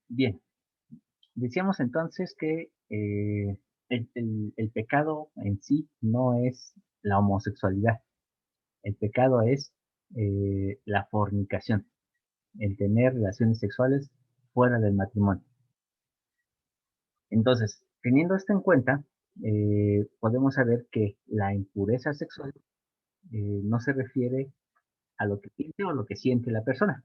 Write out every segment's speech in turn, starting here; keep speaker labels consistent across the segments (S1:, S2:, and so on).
S1: Bien, decíamos entonces que el pecado en sí no es la homosexualidad, el pecado es la fornicación, el tener relaciones sexuales fuera del matrimonio. Entonces, teniendo esto en cuenta, podemos saber que la impureza sexual no se refiere a lo que piense o lo que siente la persona,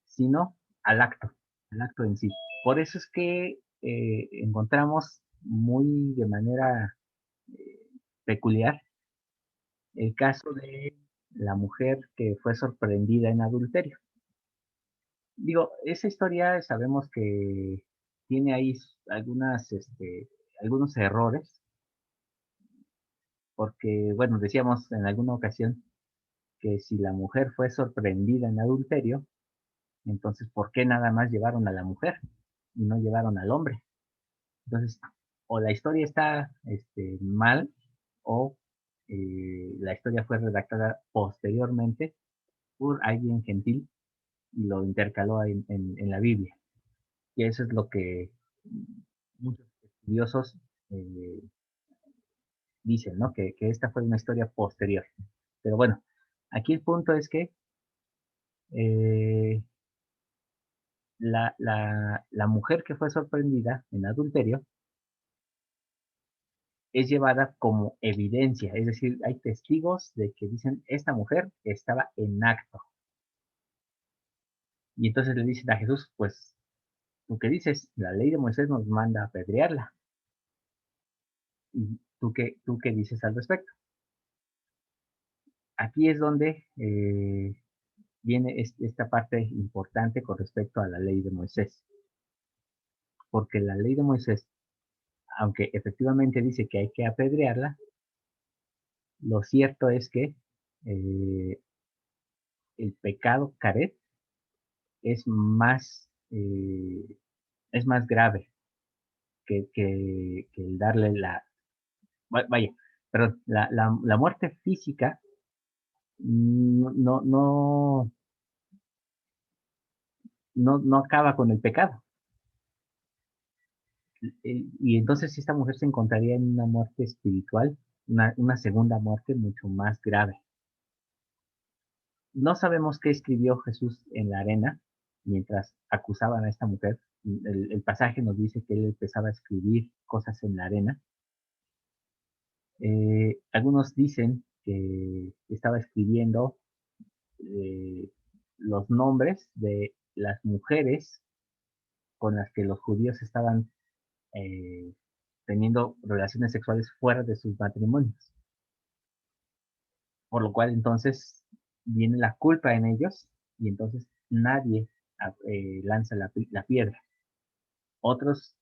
S1: sino al acto en sí. Por eso es que encontramos muy de manera eh, peculiar el caso de la mujer que fue sorprendida en adulterio. Digo, esa historia sabemos que tiene ahí algunos errores, porque, bueno, decíamos en alguna ocasión que si la mujer fue sorprendida en adulterio, entonces, ¿por qué nada más llevaron a la mujer y no llevaron al hombre? Entonces, o la historia está mal, o la historia fue redactada posteriormente por alguien gentil y lo intercaló en la Biblia. Y eso es lo que muchos estudiosos eh, dicen, ¿no? Que esta fue una historia posterior. Pero bueno, aquí el punto es que eh, la mujer que fue sorprendida en adulterio es llevada como evidencia, es decir, hay testigos de que dicen, esta mujer estaba en acto. Y entonces le dicen a Jesús, pues, ¿tú qué dices? La ley de Moisés nos manda a apedrearla. ¿Y tú qué dices al respecto? Aquí es donde viene esta parte importante con respecto a la ley de Moisés, porque la ley de Moisés, aunque efectivamente dice que hay que apedrearla, lo cierto es que eh, el pecado caret es es más grave que el darle vaya, perdón, la muerte física no, no acaba con el pecado. Y entonces esta mujer se encontraría en una muerte espiritual, una segunda muerte mucho más grave. No sabemos qué escribió Jesús en la arena mientras acusaban a esta mujer. El pasaje nos dice que él empezaba a escribir cosas en la arena. Algunos dicen que estaba escribiendo eh, los nombres de las mujeres con las que los judíos estaban eh, teniendo relaciones sexuales fuera de sus matrimonios, por lo cual entonces viene la culpa en ellos y entonces nadie lanza la piedra. Otros,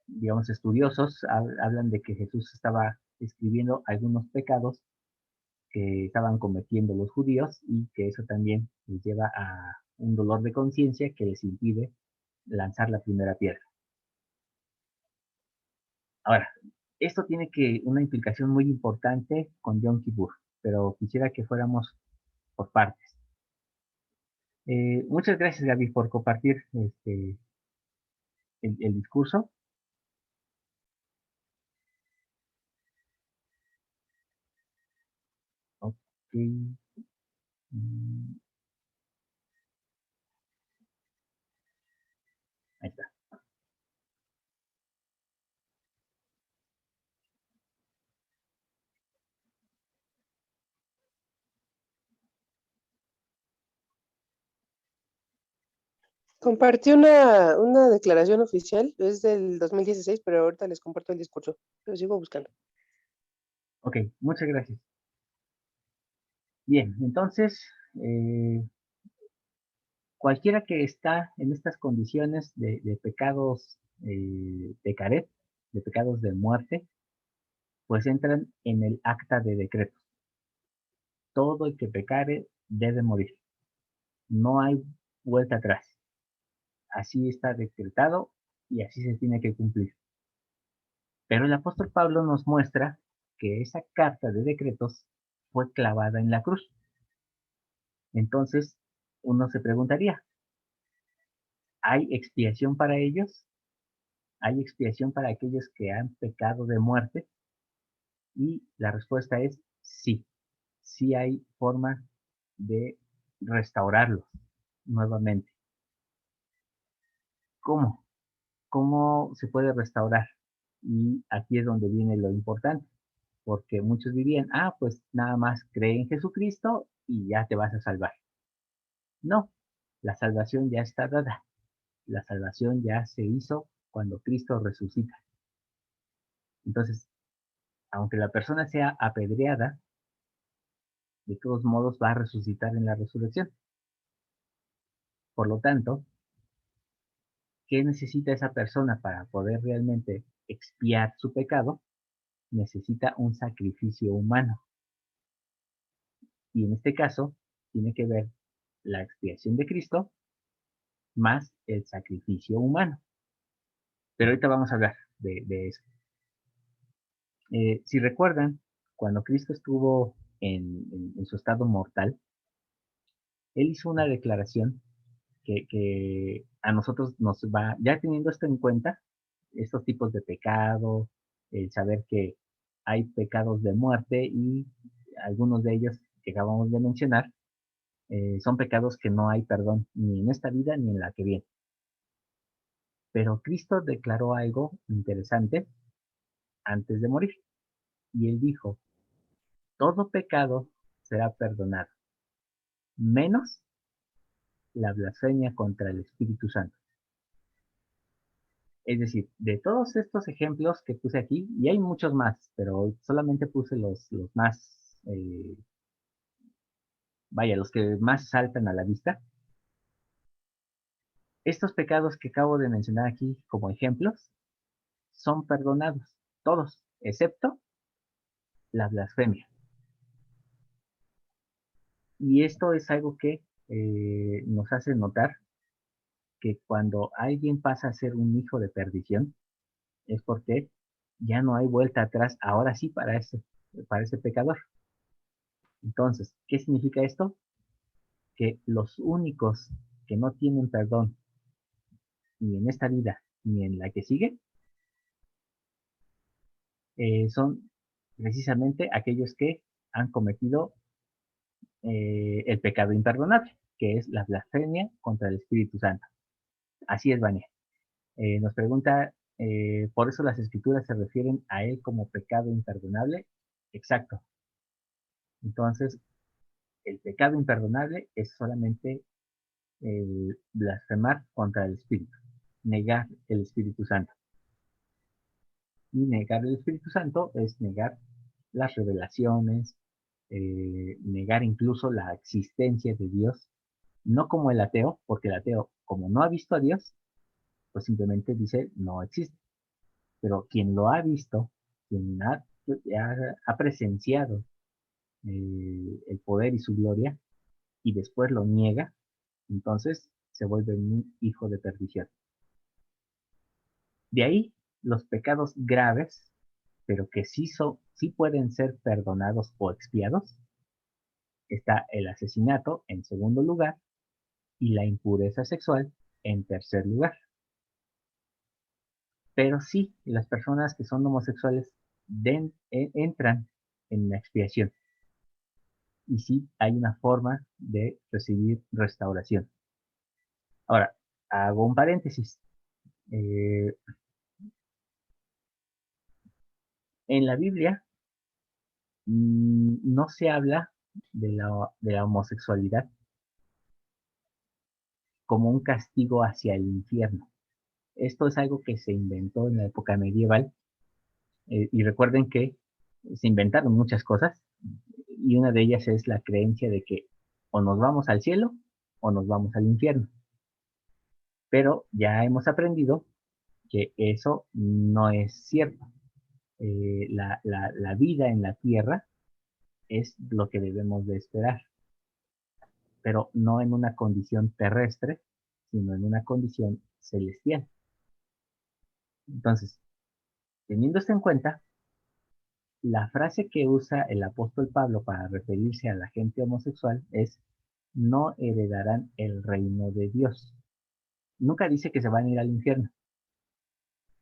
S1: digamos, estudiosos hablan de que Jesús estaba escribiendo algunos pecados que estaban cometiendo los judíos y que eso también les lleva a un dolor de conciencia que les impide lanzar la primera piedra. Ahora, esto tiene una implicación muy importante con Yom Kippur, pero quisiera que fuéramos por partes. Muchas gracias, Gaby, por compartir el discurso. Ok, mm, ahí está.
S2: Compartí una declaración oficial, es del 2016, pero ahorita les comparto el discurso. Lo sigo buscando.
S1: Ok, muchas gracias. Bien, entonces, cualquiera que está en estas condiciones de pecados de caret, de pecados de muerte, pues entran en el acta de decretos. Todo el que pecare debe morir. No hay vuelta atrás. Así está decretado y así se tiene que cumplir. Pero el apóstol Pablo nos muestra que esa carta de decretos fue clavada en la cruz. Entonces, uno se preguntaría, ¿hay expiación para ellos? ¿Hay expiación para aquellos que han pecado de muerte? Y la respuesta es sí, sí hay forma de restaurarlos nuevamente. ¿Cómo? ¿Cómo se puede restaurar? Y aquí es donde viene lo importante, porque muchos dirían, pues nada más cree en Jesucristo y ya te vas a salvar. No, la salvación ya está dada. La salvación ya se hizo cuando Cristo resucita. Entonces, aunque la persona sea apedreada, de todos modos va a resucitar en la resurrección. Por lo tanto, ¿qué necesita esa persona para poder realmente expiar su pecado? Necesita un sacrificio humano. Y en este caso, tiene que ver la expiación de Cristo más el sacrificio humano. Pero ahorita vamos a hablar de eso. Si recuerdan, cuando Cristo estuvo en su estado mortal, Él hizo una declaración que a nosotros nos va, ya teniendo esto en cuenta, estos tipos de pecado, el saber que hay pecados de muerte y algunos de ellos que acabamos de mencionar, son pecados que no hay perdón ni en esta vida ni en la que viene. Pero Cristo declaró algo interesante antes de morir y Él dijo, todo pecado será perdonado, menos la blasfemia contra el Espíritu Santo. Es decir, de todos estos ejemplos que puse aquí, y hay muchos más, pero solamente puse los más, los que más saltan a la vista. Estos pecados que acabo de mencionar aquí como ejemplos son perdonados, todos, excepto la blasfemia. Y esto es algo que nos hace notar que cuando alguien pasa a ser un hijo de perdición, es porque ya no hay vuelta atrás, ahora sí para ese pecador. Entonces, ¿qué significa esto? Que los únicos que no tienen perdón ni en esta vida ni en la que sigue son precisamente aquellos que han cometido el pecado imperdonable, que es la blasfemia contra el Espíritu Santo. Así es, Vania. Nos pregunta, ¿por eso las escrituras se refieren a él como pecado imperdonable? Exacto. Entonces, el pecado imperdonable es solamente el blasfemar contra el Espíritu, negar el Espíritu Santo. Y negar el Espíritu Santo es negar las revelaciones, negar incluso la existencia de Dios, no como el ateo, porque el ateo, como no ha visto a Dios, pues simplemente dice no existe. Pero quien lo ha visto, quien ha presenciado el poder y su gloria, y después lo niega, entonces se vuelve un hijo de perdición. De ahí los pecados graves, pero que sí pueden ser perdonados o expiados, está el asesinato en segundo lugar y la impureza sexual en tercer lugar. Pero sí, las personas que son homosexuales entran en la expiación y sí hay una forma de recibir restauración. Ahora, hago un paréntesis. Eh, en la Biblia no se habla de la homosexualidad como un castigo hacia el infierno. Esto es algo que se inventó en la época medieval y recuerden que se inventaron muchas cosas y una de ellas es la creencia de que o nos vamos al cielo o nos vamos al infierno. Pero ya hemos aprendido que eso no es cierto. La vida en la tierra es lo que debemos de esperar, pero no en una condición terrestre, sino en una condición celestial. Entonces, teniendo esto en cuenta, la frase que usa el apóstol Pablo para referirse a la gente homosexual es no heredarán el reino de Dios. Nunca dice que se van a ir al infierno,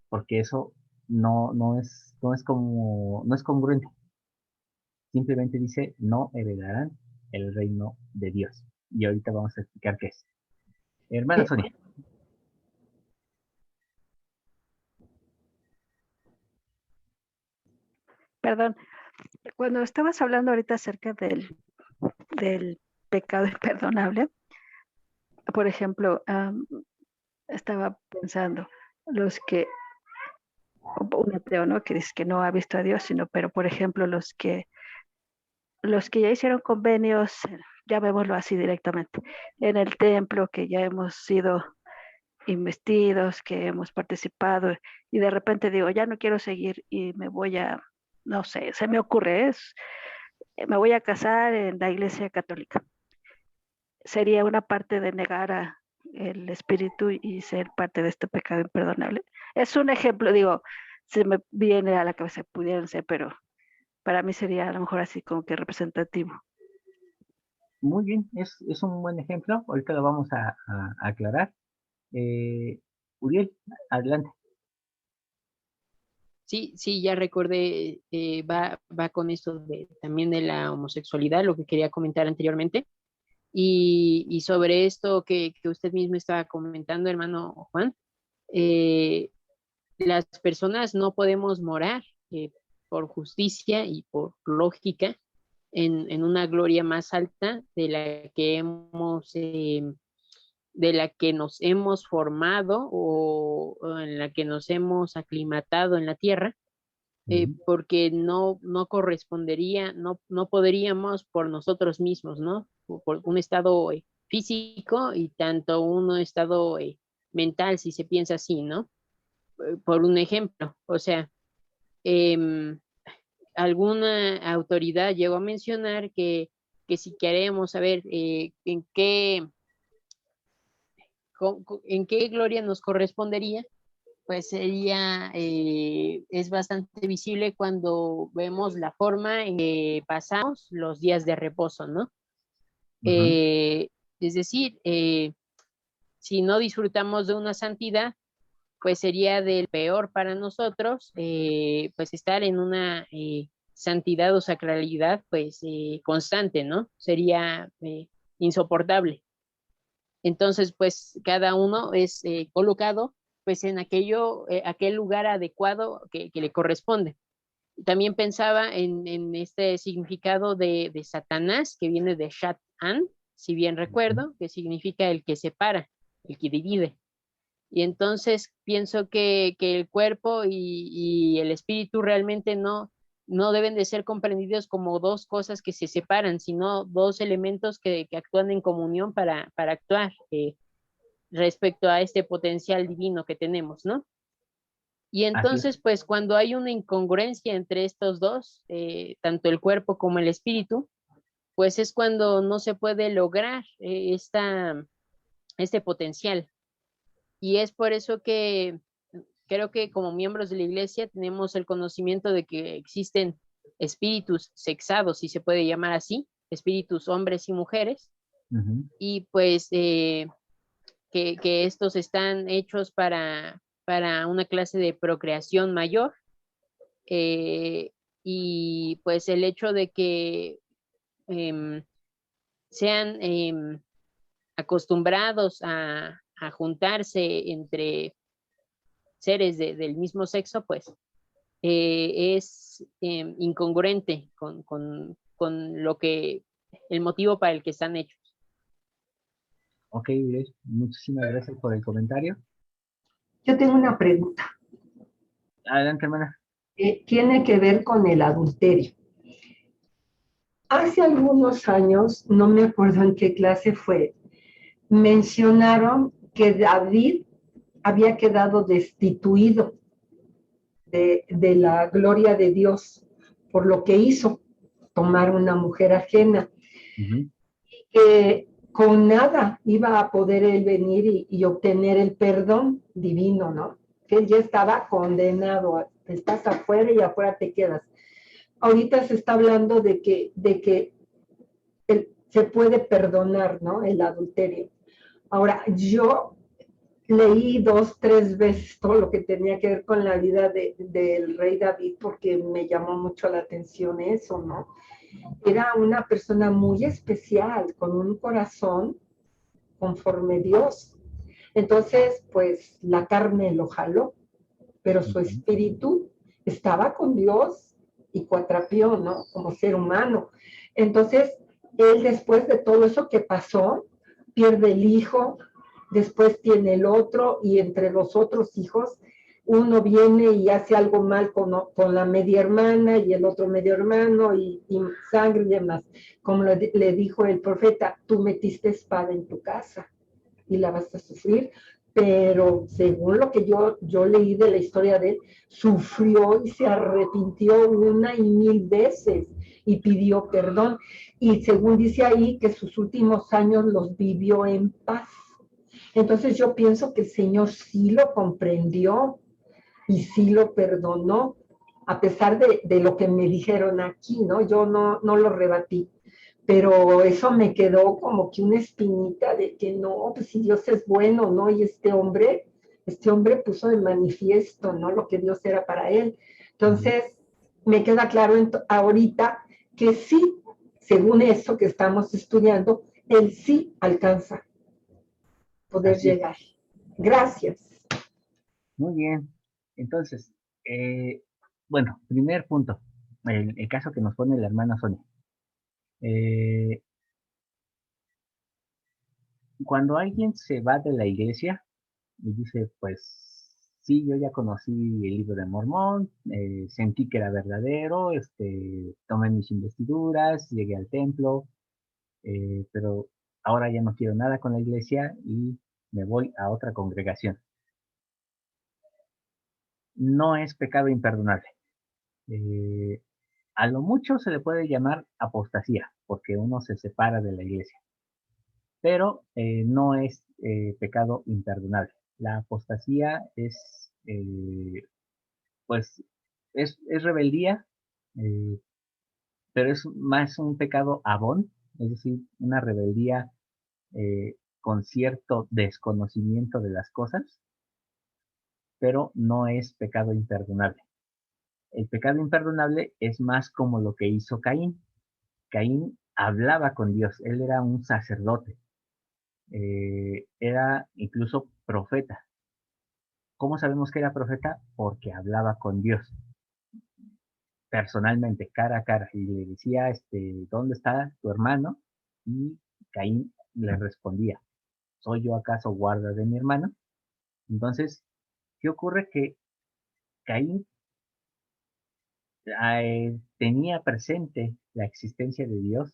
S1: porque eso no es congruente. Simplemente dice, no heredarán el reino de Dios. Y ahorita vamos a explicar qué es. Hermana
S3: Eh,
S1: Sonia.
S3: Perdón, cuando estabas hablando ahorita acerca del pecado imperdonable, por ejemplo, estaba pensando, los que, un ateo, ¿no? Que dice que no ha visto a Dios, sino, pero por ejemplo, los que ya hicieron convenios, llamémoslo así directamente, en el templo, que ya hemos sido investidos, que hemos participado, y de repente digo, ya no quiero seguir y me voy a, no sé, se me ocurre, me voy a casar en la iglesia católica. Sería una parte de negar el espíritu y ser parte de este pecado imperdonable. Es un ejemplo, digo, se me viene a la cabeza, pudieran ser, pero para mí sería a lo mejor así como que representativo.
S1: Muy bien, es un buen ejemplo. Ahorita lo vamos a aclarar. Uriel, adelante.
S4: Sí, sí, ya recordé, va con esto también de la homosexualidad, lo que quería comentar anteriormente. Y sobre esto que usted mismo estaba comentando, hermano Juan, eh, las personas no podemos morar por justicia y por lógica en una gloria más alta de la que nos hemos formado o en la que nos hemos aclimatado en la tierra, porque no correspondería, no podríamos por nosotros mismos, ¿no? Por un estado físico y tanto un estado mental, si se piensa así, ¿no? Por un ejemplo, o sea, em, alguna autoridad llegó a mencionar que si queremos saber en qué gloria nos correspondería, pues es bastante visible cuando vemos la forma en que pasamos los días de reposo, ¿no?
S1: Ujú.
S4: Es decir, si no disfrutamos de una santidad, pues sería del peor para nosotros, pues estar en una santidad o sacralidad, pues constante, ¿no? Sería insoportable. Entonces, pues cada uno es colocado pues en aquel lugar adecuado que le corresponde. También pensaba en este significado de Satanás, que viene de Shat-an, si bien recuerdo, que significa el que separa, el que divide. Y entonces pienso que el cuerpo y el espíritu realmente no deben de ser comprendidos como dos cosas que se separan, sino dos elementos que actúan en comunión para actuar respecto a este potencial divino que tenemos, ¿no? Y
S1: Así es.
S4: entonces, pues cuando hay una incongruencia entre estos dos, tanto el cuerpo como el espíritu, pues es cuando no se puede lograr este potencial. Y es por eso que creo que como miembros de la iglesia tenemos el conocimiento de que existen espíritus sexados, si se puede llamar así, espíritus hombres y mujeres,
S1: Ujú.
S4: y pues que estos están hechos para una clase de procreación mayor, eh, y pues el hecho de que em, sean acostumbrados a juntarse entre seres del mismo sexo, pues es incongruente con el motivo para el que están hechos.
S1: Ok, Uriel, muchísimas gracias por el comentario.
S5: Yo tengo una pregunta.
S1: Adelante, hermana.
S5: Tiene que ver con el adulterio. Hace algunos años, no me acuerdo en qué clase fue, mencionaron que David había quedado destituido de la gloria de Dios por lo que hizo, tomar una mujer ajena,
S1: Ujú.
S5: que con nada iba a poder él venir y obtener el perdón divino, ¿no? Que él ya estaba condenado, estás afuera y afuera te quedas. Ahorita se está hablando de que se puede perdonar, ¿no? El adulterio. Ahora, yo leí 2, 3 veces todo lo que tenía que ver con la vida del rey David porque me llamó mucho la atención eso, ¿no? Era una persona muy especial, con un corazón conforme Dios. Entonces, pues la carne lo jaló, pero su espíritu estaba con Dios y cuatrapió, ¿no? Como ser humano. Entonces, él después de todo eso que pasó, pierde el hijo, después tiene el otro, y entre los otros hijos, uno viene y hace algo mal con la media hermana y el otro medio hermano y sangre y demás. Como le dijo el profeta, tú metiste espada en tu casa y la vas a sufrir, pero según lo que yo leí de la historia de él, sufrió y se arrepintió 1,000 veces y pidió perdón. Y según dice ahí, que sus últimos años los vivió en paz. Entonces yo pienso que el Señor sí lo comprendió y sí lo perdonó, a pesar de lo que me dijeron aquí, ¿no? Yo no lo rebatí, pero eso me quedó como que una espinita de que no, pues si Dios es bueno, ¿no? Y este hombre puso de manifiesto, ¿no? Lo que Dios era para él. Entonces, me queda claro ahorita que sí, según eso que estamos estudiando, él sí alcanza poder
S1: Así es.
S5: llegar. Gracias.
S1: Muy bien. Entonces, bueno, primer punto, el caso que nos pone la hermana Sonia. Cuando alguien se va de la iglesia y dice, pues sí, yo ya conocí el libro de Mormón, sentí que era verdadero, tomé mis investiduras, llegué al templo, pero ahora ya no quiero nada con la iglesia y me voy a otra congregación. No es pecado imperdonable. Eh, a lo mucho se le puede llamar apostasía, porque uno se separa de la iglesia, pero no es pecado imperdonable. La apostasía es, pues, es rebeldía, eh, pero es más un pecado abón, es decir, una rebeldía con cierto desconocimiento de las cosas, pero no es pecado imperdonable. El pecado imperdonable es más como lo que hizo Caín. Caín hablaba con Dios, él era un sacerdote, era incluso profeta. ¿Cómo sabemos que era profeta? Porque hablaba con Dios personalmente, cara a cara, y le decía, ¿dónde está tu hermano? Y Caín le respondía, ¿soy yo acaso guarda de mi hermano? Entonces, ¿qué ocurre? Que Caín tenía presente la existencia de Dios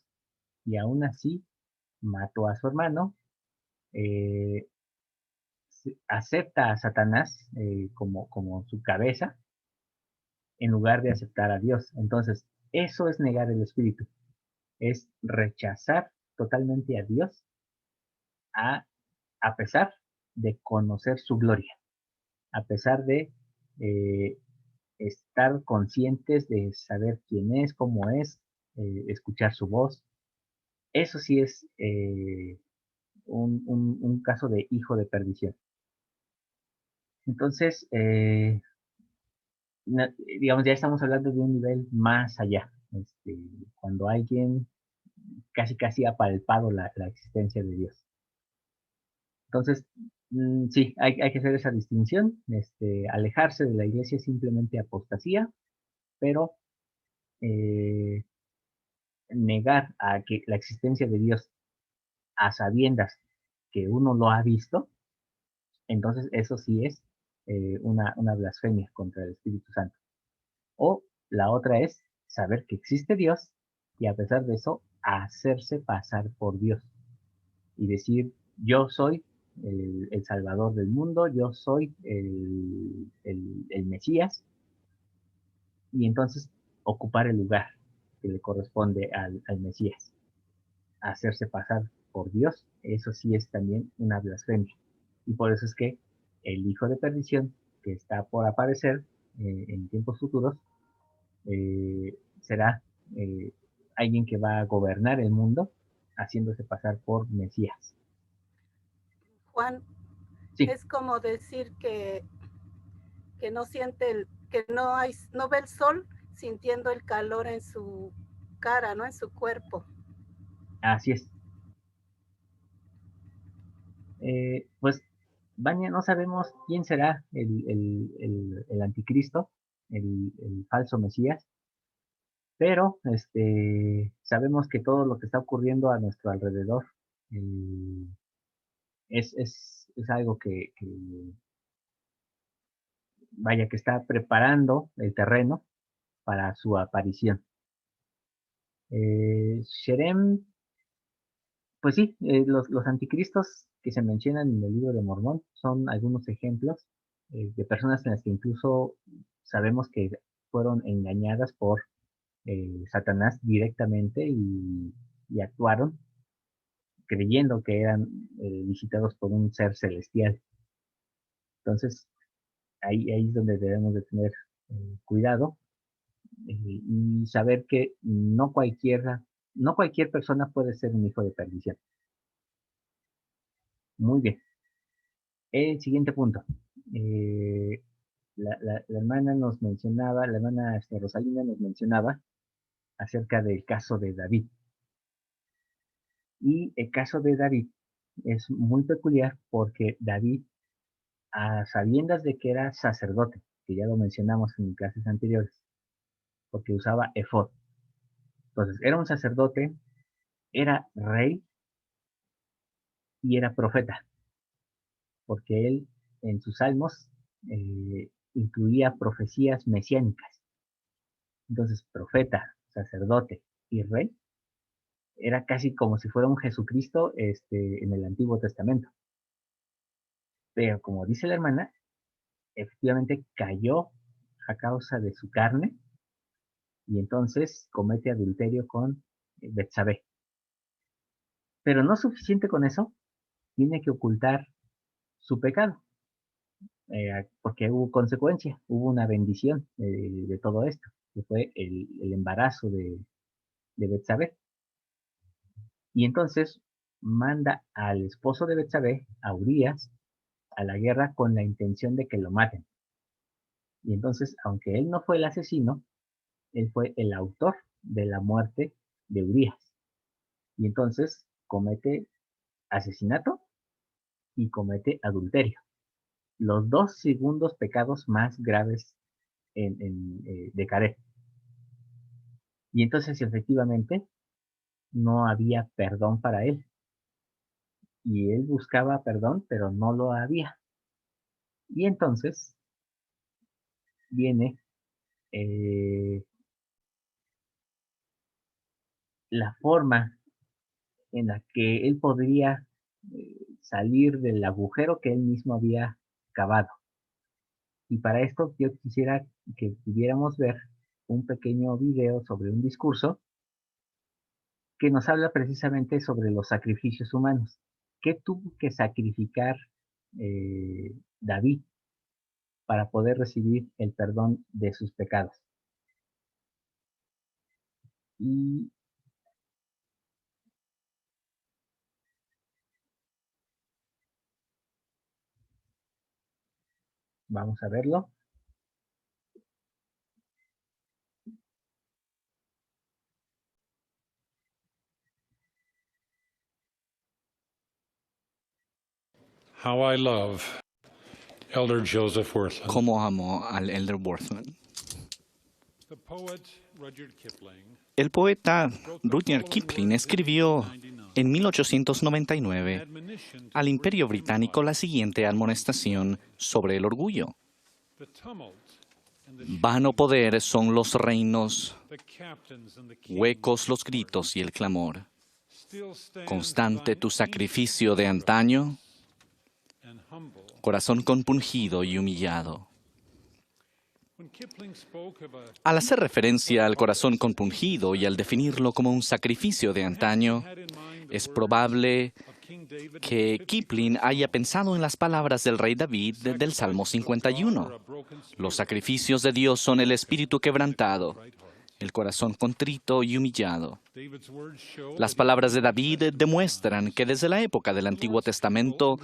S1: y aún así mató a su hermano, eh, acepta a Satanás como su cabeza en lugar de aceptar a Dios. Entonces, eso es negar el Espíritu, es rechazar totalmente a Dios a, a pesar de conocer su gloria, a pesar de eh, estar conscientes de saber quién es, cómo es, escuchar su voz. Eso sí es un caso de hijo de perdición. Entonces, digamos, ya estamos hablando de un nivel más allá, cuando alguien casi ha palpado la existencia de Dios. Entonces, sí, hay que hacer esa distinción. Alejarse de la iglesia es simplemente apostasía, pero eh, negar a que la existencia de Dios a sabiendas que uno lo ha visto, entonces eso sí es una blasfemia contra el Espíritu Santo. O la otra es saber que existe Dios y a pesar de eso hacerse pasar por Dios y decir, yo soy el Salvador del mundo, yo soy el Mesías, y entonces ocupar el lugar que le corresponde al Mesías. Hacerse pasar por Dios, eso sí es también una blasfemia. Y por eso es que el hijo de perdición, que está por aparecer en tiempos futuros, será alguien que va a gobernar el mundo haciéndose pasar por Mesías.
S6: Juan,
S1: Sí.
S6: es como decir que no siente que no ve el sol sintiendo el calor en su cara, ¿no? En su cuerpo.
S1: Así es. Pues, Vania, no sabemos quién será el anticristo, el falso Mesías, pero sabemos que todo lo que está ocurriendo a nuestro alrededor es algo que vaya, que está preparando el terreno para su aparición. Sherem, pues sí, los anticristos que se mencionan en el libro de Mormón son algunos ejemplos de personas en las que incluso sabemos que fueron engañadas por Satanás directamente y actuaron creyendo que eran visitados por un ser celestial. Entonces, ahí es donde debemos de tener cuidado y saber que no cualquier persona puede ser un hijo de perdición. Muy bien. El siguiente punto. La hermana nos mencionaba, la hermana Rosalina nos mencionaba acerca del caso de David. Y el caso de David es muy peculiar porque David, a sabiendas de que era sacerdote, que ya lo mencionamos en clases anteriores, porque usaba efod. Entonces, era un sacerdote, era rey y era profeta, porque él en sus salmos incluía profecías mesiánicas. Entonces, profeta, sacerdote y rey era casi como si fuera un Jesucristo en el Antiguo Testamento. Pero como dice la hermana, efectivamente cayó a causa de su carne y entonces comete adulterio con Betsabé. Pero no suficiente con eso, tiene que ocultar su pecado, porque hubo consecuencia, hubo una bendición de todo esto, que fue el embarazo de Betsabé. Y entonces manda al esposo de Betsabé, a Urías, a la guerra con la intención de que lo maten. Y entonces, aunque él no fue el asesino, él fue el autor de la muerte de Urías. Y entonces comete asesinato y comete adulterio. Los dos segundos pecados más graves de Caret. Y entonces, efectivamente, no había perdón para él. Y él buscaba perdón, pero no lo había. Y entonces viene la forma en la que él podría salir del agujero que él mismo había cavado. Y para esto yo quisiera que pudiéramos ver un pequeño video sobre un discurso que nos habla precisamente sobre los sacrificios humanos. ¿Qué tuvo que sacrificar David para poder recibir el perdón de sus pecados? Y vamos a verlo.
S7: How I love Elder Joseph Wirthlin.
S8: Cómo amo al Elder Wirthlin.
S7: The poet Rudyard Kipling
S8: El poeta Rudyard Kipling escribió en 1899 al Imperio Británico la siguiente amonestación sobre el orgullo.
S7: The tumult and the
S8: Vano poder son los reinos,
S7: the captains and the kings
S8: huecos los gritos y el clamor.
S7: still stand
S8: Constante tu
S7: thine
S8: sacrificio de antaño,
S7: and humble.
S8: corazón compungido y humillado.
S7: When Kipling spoke of
S8: Al hacer referencia al corazón compungido y al definirlo como un sacrificio de antaño,
S7: had in mind
S8: es probable
S7: of King David
S8: que Kipling haya pensado en las palabras del rey David del Salmo 51. Los sacrificios de Dios son el espíritu quebrantado el corazón contrito y humillado.
S7: David's words show
S8: Las
S7: that
S8: palabras de David demuestran que desde la época del Antiguo Testamento,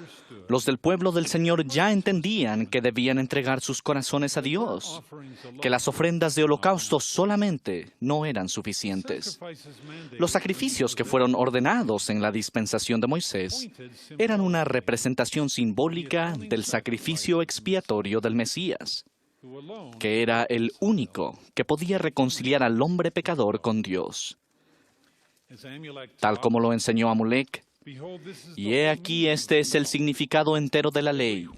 S8: los del pueblo del Señor ya entendían que debían entregar sus corazones a Dios, que las ofrendas de holocausto solamente no eran suficientes. Los sacrificios que fueron ordenados en la dispensación de Moisés eran una representación simbólica del sacrificio expiatorio del Mesías, que era el único que podía reconciliar al hombre pecador con Dios. Tal como lo enseñó Amulek, y he aquí este es el significado entero de la ley,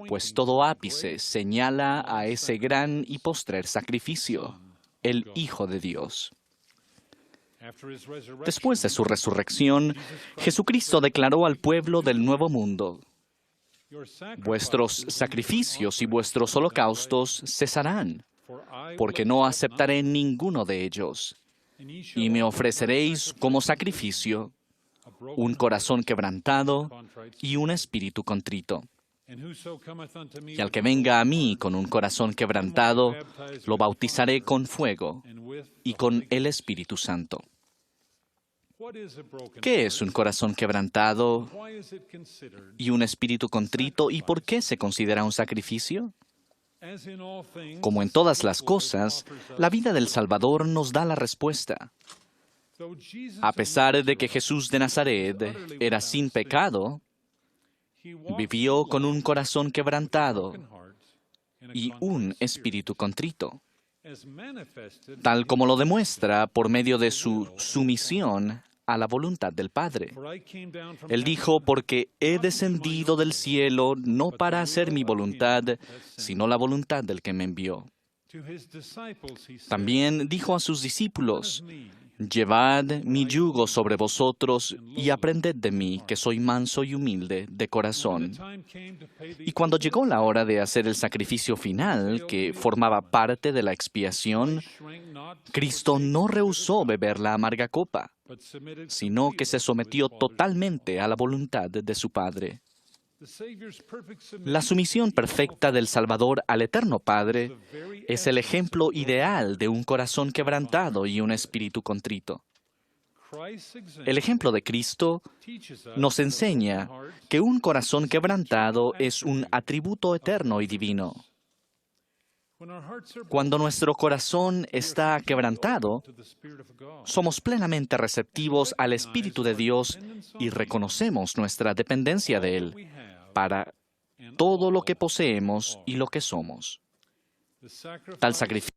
S8: pues todo ápice señala a ese gran y postrer sacrificio, el Hijo de Dios. Después de su resurrección, Jesucristo declaró al pueblo del Nuevo Mundo: vuestros sacrificios y vuestros holocaustos cesarán, porque no aceptaré ninguno de ellos, y me ofreceréis como sacrificio un corazón quebrantado y un espíritu contrito. Y al que venga a mí con un corazón quebrantado, lo bautizaré con fuego y con el Espíritu Santo. ¿Qué es un corazón quebrantado y un espíritu contrito, y por qué se considera un sacrificio? Como en todas las cosas, la vida del Salvador nos da la respuesta. A pesar de que Jesús de Nazaret era sin pecado, vivió con un corazón quebrantado y un espíritu contrito, tal como lo demuestra por medio de su sumisión a la voluntad del Padre. Él dijo: porque he descendido del cielo no para hacer mi voluntad, sino la voluntad del que me envió. También dijo a sus discípulos: llevad mi yugo sobre vosotros y aprended de mí, que soy manso y humilde de corazón. Y cuando llegó la hora de hacer el sacrificio final, que formaba parte de la expiación, Cristo no rehusó beber la amarga copa, sino que se sometió totalmente a la voluntad de su Padre. La sumisión perfecta del Salvador al Eterno Padre es el ejemplo ideal de un corazón quebrantado y un espíritu contrito. El ejemplo de Cristo nos enseña que un corazón quebrantado es un atributo eterno y divino. Cuando nuestro corazón está quebrantado, somos plenamente receptivos al Espíritu de Dios y reconocemos nuestra dependencia de Él para todo lo que poseemos y lo que somos. Tal sacrificio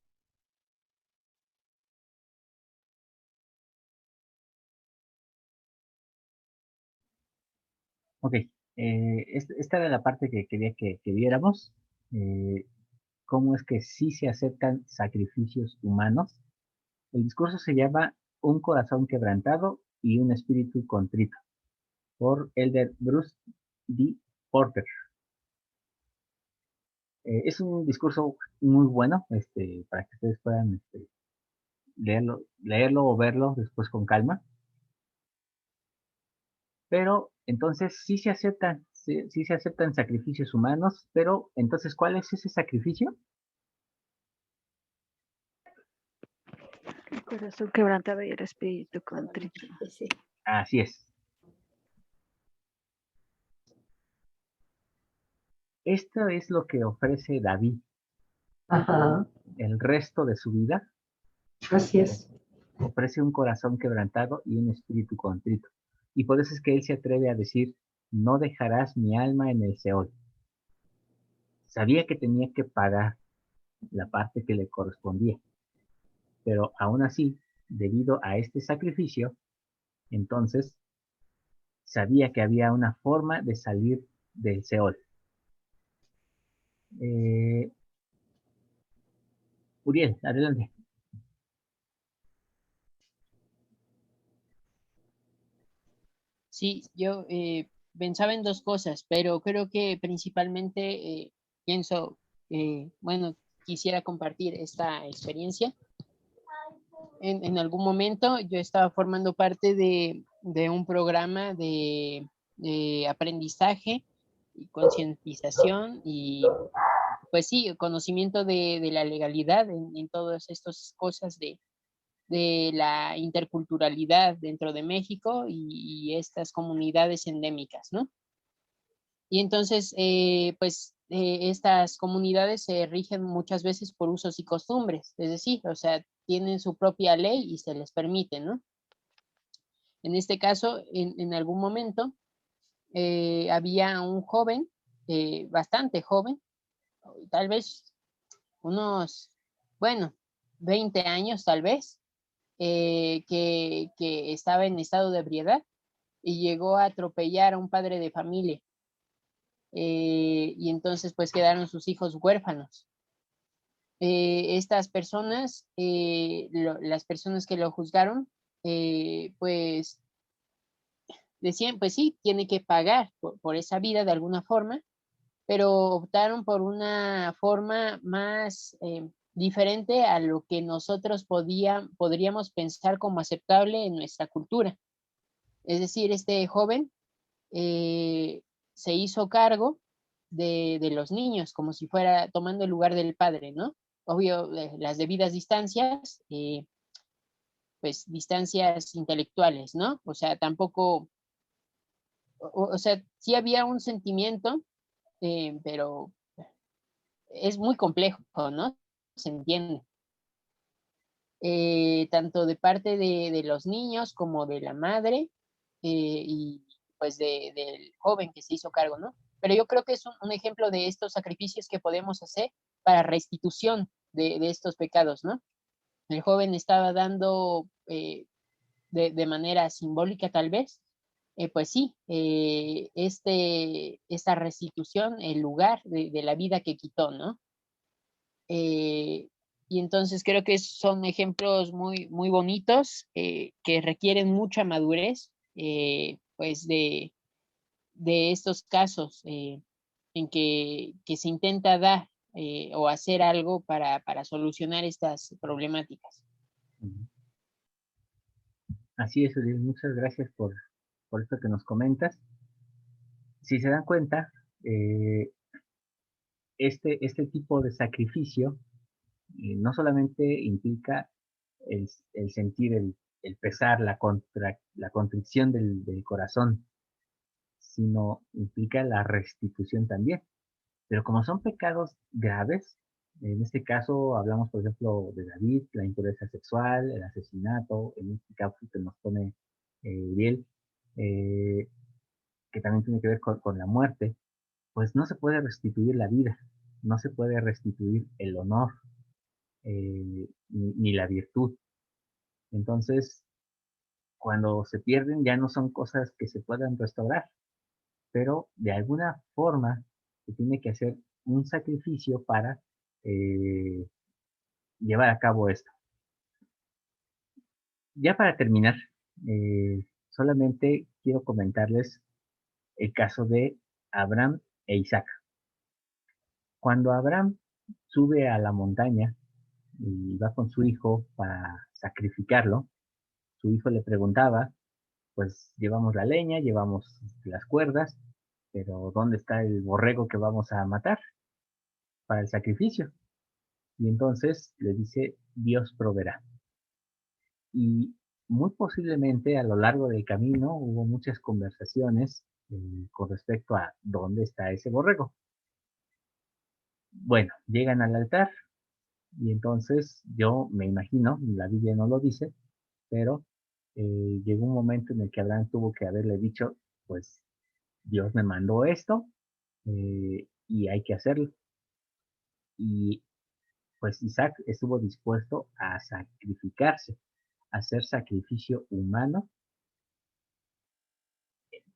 S1: Ok, esta era la parte que quería que viéramos. Cómo es que sí se aceptan sacrificios humanos. El discurso se llama Un corazón quebrantado y un espíritu contrito, por Elder Bruce D. Porter. Es un discurso muy bueno, para que ustedes puedan leerlo o verlo después con calma. Pero entonces sí se aceptan sacrificios humanos, pero entonces, ¿cuál es ese sacrificio?
S3: El corazón quebrantado y el espíritu contrito.
S1: Así es. Esto es lo que ofrece David.
S5: Ajá,
S1: El resto de su vida
S5: así es.
S1: ofrece un corazón quebrantado y un espíritu contrito. Y por eso es que él se atreve a decir: no dejarás mi alma en el Seol. Sabía que tenía que pagar la parte que le correspondía, pero aún así, debido a este sacrificio, entonces sabía que había una forma de salir del Seol. Uriel, adelante.
S4: Sí, yo pensaba en dos cosas, pero creo que principalmente pienso, bueno, quisiera compartir esta experiencia. En algún momento yo estaba formando parte de un programa de aprendizaje y concientización y pues sí, conocimiento de la legalidad en todas estas cosas de la interculturalidad dentro de México y estas comunidades endémicas, ¿no? Y entonces, pues, estas comunidades se rigen muchas veces por usos y costumbres, es decir, o sea, tienen su propia ley y se les permite, ¿no? En este caso, en algún momento, había un joven, bastante joven, tal vez unos, bueno, 20 años tal vez, que estaba en estado de ebriedad y llegó a atropellar a un padre de familia. Y entonces pues quedaron sus hijos huérfanos. Estas personas, las personas que lo juzgaron, pues decían, pues sí, tiene que pagar por esa vida de alguna forma, pero optaron por una forma más diferente a lo que nosotros podríamos pensar como aceptable en nuestra cultura. Es decir, este joven se hizo cargo de los niños, como si fuera tomando el lugar del padre, ¿no? Obvio, las debidas distancias, pues distancias intelectuales, ¿no? O sea, tampoco, o sea, sí había un sentimiento, pero es muy complejo, ¿no? Se entiende. Tanto de parte de los niños como de la madre y pues del joven que se hizo cargo, ¿no? Pero yo creo que es un ejemplo de estos sacrificios que podemos hacer para restitución de estos pecados, ¿no? El joven estaba dando de manera simbólica tal vez, pues sí, esta restitución, el lugar de la vida que quitó, ¿no? Y entonces creo que son ejemplos muy, muy bonitos que requieren mucha madurez, pues de estos casos en que se intenta dar o hacer algo para solucionar estas problemáticas.
S1: Ujú. Así es, Uriel, muchas gracias por esto que nos comentas. Si se dan cuenta, eh, este tipo de sacrificio no solamente implica el sentir el pesar, la contrición del corazón, sino implica la restitución también. Pero como son pecados graves, en este caso hablamos, por ejemplo, de David, la impureza sexual, el asesinato, en este caso que nos pone Uriel, eh, que también tiene que ver con la muerte, pues no se puede restituir la vida, no se puede restituir el honor, ni la virtud. Entonces, cuando se pierden ya no son cosas que se puedan restaurar, pero de alguna forma se tiene que hacer un sacrificio para eh, llevar a cabo esto. Ya para terminar, solamente quiero comentarles el caso de Abraham e Isaac. Cuando Abraham sube a la montaña y va con su hijo para sacrificarlo, su hijo le preguntaba, pues llevamos la leña, llevamos las cuerdas, pero ¿dónde está el borrego que vamos a matar para el sacrificio? Y entonces le dice, Dios proveerá. Y muy posiblemente a lo largo del camino hubo muchas conversaciones con respecto a dónde está ese borrego. Bueno, llegan al altar y entonces yo me imagino, la Biblia no lo dice, pero llegó un momento en el que Abraham tuvo que haberle dicho, pues Dios me mandó esto y hay que hacerlo. Y pues Isaac estuvo dispuesto a sacrificarse, a hacer sacrificio humano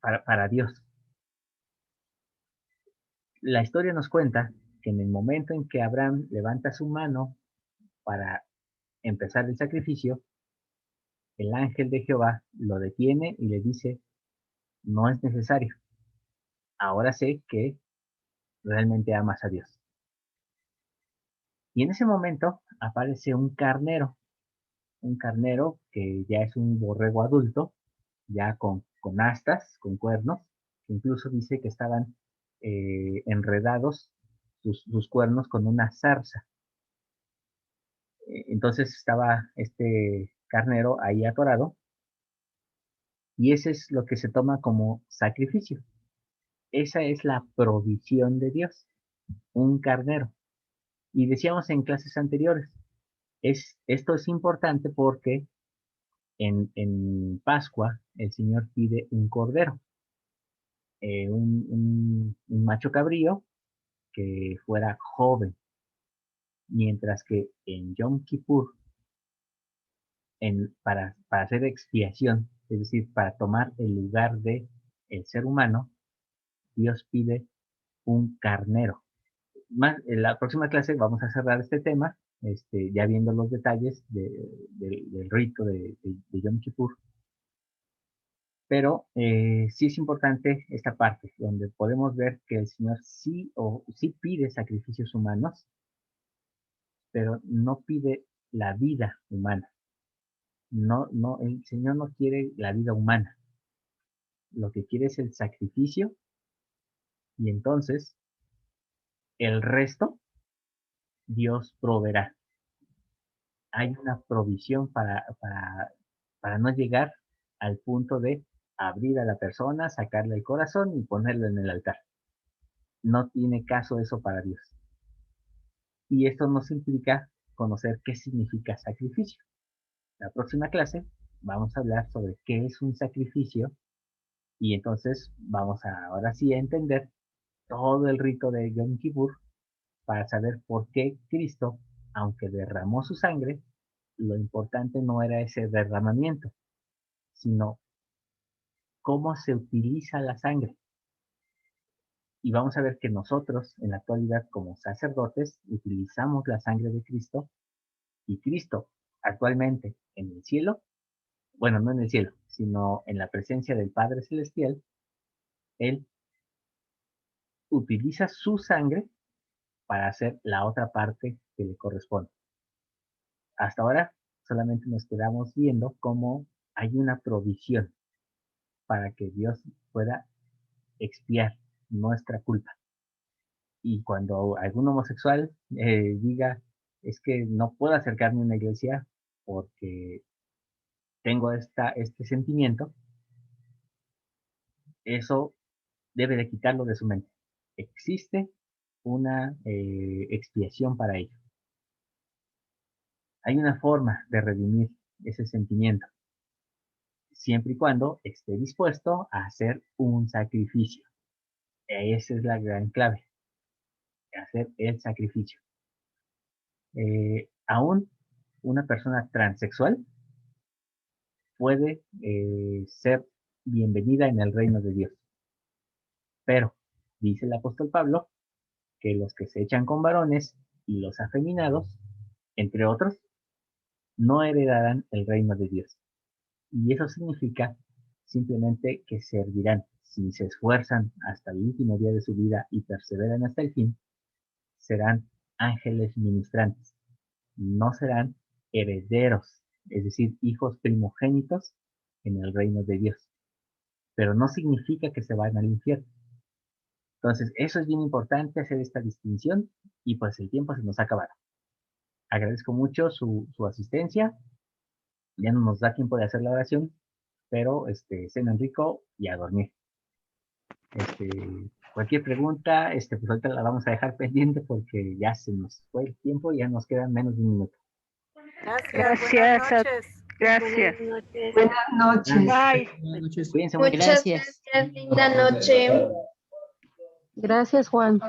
S1: para Dios. La historia nos cuenta que en el momento en que Abraham levanta su mano para empezar el sacrificio, el ángel de Jehová lo detiene y le dice, no es necesario. Ahora sé que realmente amas a Dios. Y en ese momento aparece un carnero que ya es un borrego adulto, ya con astas, con cuernos, que incluso dice que estaban enredados sus cuernos con una zarza. Entonces estaba este carnero ahí atorado, y ese es lo que se toma como sacrificio. Esa es la provisión de Dios, un carnero. Y decíamos en clases anteriores, esto es importante porque en Pascua el Señor pide un cordero, un macho cabrío que fuera joven, mientras que en Yom Kippur, para hacer expiación, es decir, para tomar el lugar de el ser humano, Dios pide un carnero. En la próxima clase vamos a cerrar este tema, ya viendo los detalles del rito de Yom Kippur. Pero sí es importante esta parte, donde podemos ver que el Señor sí pide sacrificios humanos, pero no pide la vida humana. No, el Señor no quiere la vida humana. Lo que quiere es el sacrificio, y entonces el resto Dios proveerá. Hay una provisión para no llegar al punto de abrir a la persona, sacarle el corazón y ponerlo en el altar. No tiene caso eso para Dios. Y esto nos implica conocer qué significa sacrificio. La próxima clase vamos a hablar sobre qué es un sacrificio, y entonces vamos ahora sí a entender todo el rito de Yom Kippur para saber por qué Cristo, aunque derramó su sangre, lo importante no era ese derramamiento, sino cómo se utiliza la sangre. Y vamos a ver que nosotros, en la actualidad, como sacerdotes, utilizamos la sangre de Cristo, y Cristo, actualmente en el cielo, bueno, no en el cielo, sino en la presencia del Padre Celestial, Él utiliza su sangre para hacer la otra parte que le corresponde. Hasta ahora solamente nos quedamos viendo cómo hay una provisión para que Dios pueda expiar nuestra culpa. Y cuando algún homosexual diga, es que no puedo acercarme a una iglesia porque tengo este sentimiento, eso debe de quitarlo de su mente. Existe una expiación para ello. Hay una forma de redimir ese sentimiento, siempre y cuando esté dispuesto a hacer un sacrificio. Esa es la gran clave, hacer el sacrificio. Aún una persona transexual puede ser bienvenida en el reino de Dios. Pero, dice el apóstol Pablo, que los que se echan con varones y los afeminados, entre otros, no heredarán el reino de Dios. Y eso significa simplemente que servirán. Si se esfuerzan hasta el último día de su vida y perseveran hasta el fin, serán ángeles ministrantes. No serán herederos, es decir, hijos primogénitos en el reino de Dios. Pero no significa que se vayan al infierno. Entonces, eso es bien importante, hacer esta distinción, y pues el tiempo se nos ha acabado. Agradezco mucho su asistencia. Ya no nos da tiempo de hacer la oración, pero cenen rico y a dormir. Cualquier pregunta, pues ahorita la vamos a dejar pendiente porque ya se nos fue el tiempo y ya nos quedan menos de un minuto.
S6: Gracias. Buenas noches.
S3: Gracias.
S5: Buenas noches.
S3: Bye.
S9: Buenas noches.
S1: Cuídense mucho.
S10: Muchas gracias. Linda noche.
S2: Gracias, Juan.